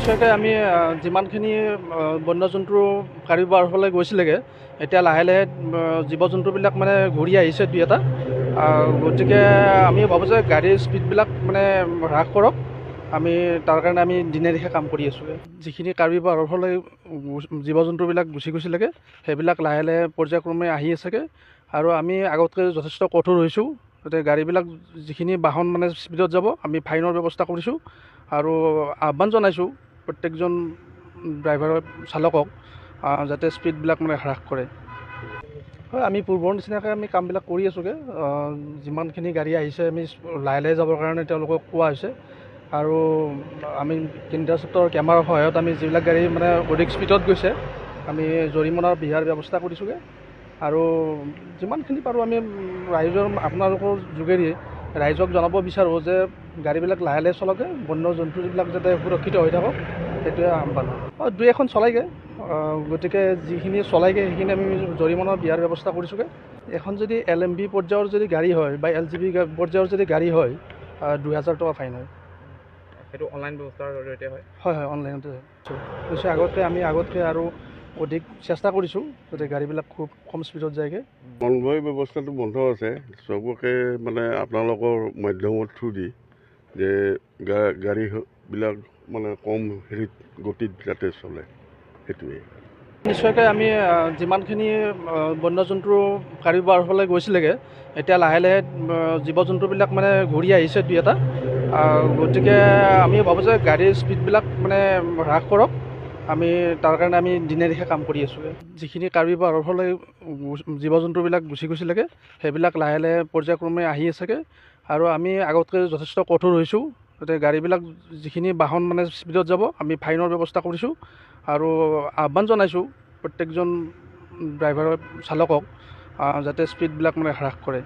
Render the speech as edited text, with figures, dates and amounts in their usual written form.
নিশ্চয়কৈ আমি যিমানখিনি বন্যজন্তুৰ কাৰোবাৰ ফালে গৈছিলেগৈ এতিয়া লাহে লাহে জীৱ জন্তুবিলাক মানে ঘূৰি আহিছে দুই এটা। গতিকে আমি ভাবোঁ যে গাড়ীৰ স্পীডবিলাক মানে হ্ৰাস কৰক। আমি তাৰ কাৰণে আমি দিনে দিশে কাম কৰি আছোঁগৈ। যিখিনি কাৰ্বি পাহাৰৰ ফালে জীৱ জন্তুবিলাক গুচি গৈছিলেগৈ সেইবিলাক লাহে লাহে পৰ্যায়ক্ৰমে আহি আছেগৈ আৰু আমি আগতকৈ যথেষ্ট কঠোৰ হৈছোঁ। গতিকে গাড়ীবিলাক যিখিনি বাহন মানে স্পীডত যাব আমি ফাইনৰ ব্যৱস্থা কৰিছোঁ আৰু আহ্বান জনাইছোঁ প্ৰত্যেকজন ড্ৰাইভাৰ চালকক যাতে স্পীডবিলাক মানে হ্ৰাস কৰে। হয়, আমি পূৰ্বৰ নিচিনাকৈ আমি কামবিলাক কৰি আছোঁগৈ। যিমানখিনি গাড়ী আহিছে আমি লাহে লাহে যাবৰ কাৰণে তেওঁলোকক কোৱা হৈছে আৰু আমি কেন্দ্ৰীয় চত্বৰ কেমেৰাৰ সহায়ত আমি যিবিলাক গাড়ী মানে অধিক স্পীডত গৈছে আমি জৰিমনাৰ বিহাৰ ব্যৱস্থা কৰিছোঁগৈ আৰু যিমানখিনি পাৰোঁ আমি ৰাইজৰ আপোনালোকৰ যোগেদি ৰাইজক জনাব বিচাৰোঁ যে গাড়ীবিলাক লাহে লাহে চলাওঁগৈ, বন্য জন্তুবিলাক যাতে সুৰক্ষিত হৈ থাকক সেইটোৱে আহ্বান। দুই এখন চলাইগৈ, গতিকে যিখিনি চলাইগৈ সেইখিনি আমি জৰিমনাৰ বিহাৰ ব্যৱস্থা কৰিছোঁগৈ। এখন যদি LMB পৰ্যায়ৰ যদি গাড়ী হয় বা LGB পৰ্যায়ৰ যদি গাড়ী হয় 2000 টকা ফাইন হয়। সেইটো অনলাইন ব্যৱস্থাৰ জৰিয়তে হয়? হয়, অনলাইনতে হয়। নিশ্চয় আগতকৈ আৰু অধিক চেষ্টা কৰিছোঁ যাতে গাড়ীবিলাক খুব কম স্পীডত যায়গৈ। কনভয় ব্যৱস্থাটো বন্ধ আছে চবকে মানে আপোনালোকৰ মাধ্যমৰ থ্ৰু দি যে গাড়ীবিলাক মানে কম হেৰিত গতিত যাতে চলে সেইটোৱে। নিশ্চয়কৈ আমি যিমানখিনি বন্যজন্তুৰ কাৰোবাৰ ফালে গৈছিলেগৈ এতিয়া লাহে লাহে জীৱ জন্তুবিলাক মানে ঘূৰি আহিছে দুই এটা। গতিকে আমি ভাবোঁ যে গাড়ীৰ স্পীডবিলাক মানে হ্ৰাস কৰক। আমি তাৰ কাৰণে আমি দিনে দিশে কাম কৰি আছোঁগৈ। যিখিনি কাৰ্বি পাহাৰৰ ফালে জীৱ জন্তুবিলাক গুচি গৈছিলেগৈ সেইবিলাক লাহে লাহে পৰ্যায়ক্ৰমে আহি আছেগৈ আৰু আমি আগতকৈ যথেষ্ট কঠোৰ হৈছোঁ। গতিকে গাড়ীবিলাক যিখিনি বাহন মানে স্পীডত যাব আমি ফাইনৰ ব্যৱস্থা কৰিছোঁ আৰু আহ্বান জনাইছোঁ প্ৰত্যেকজন ড্ৰাইভাৰ চালকক যাতে স্পীডবিলাক মানে হ্ৰাস কৰে।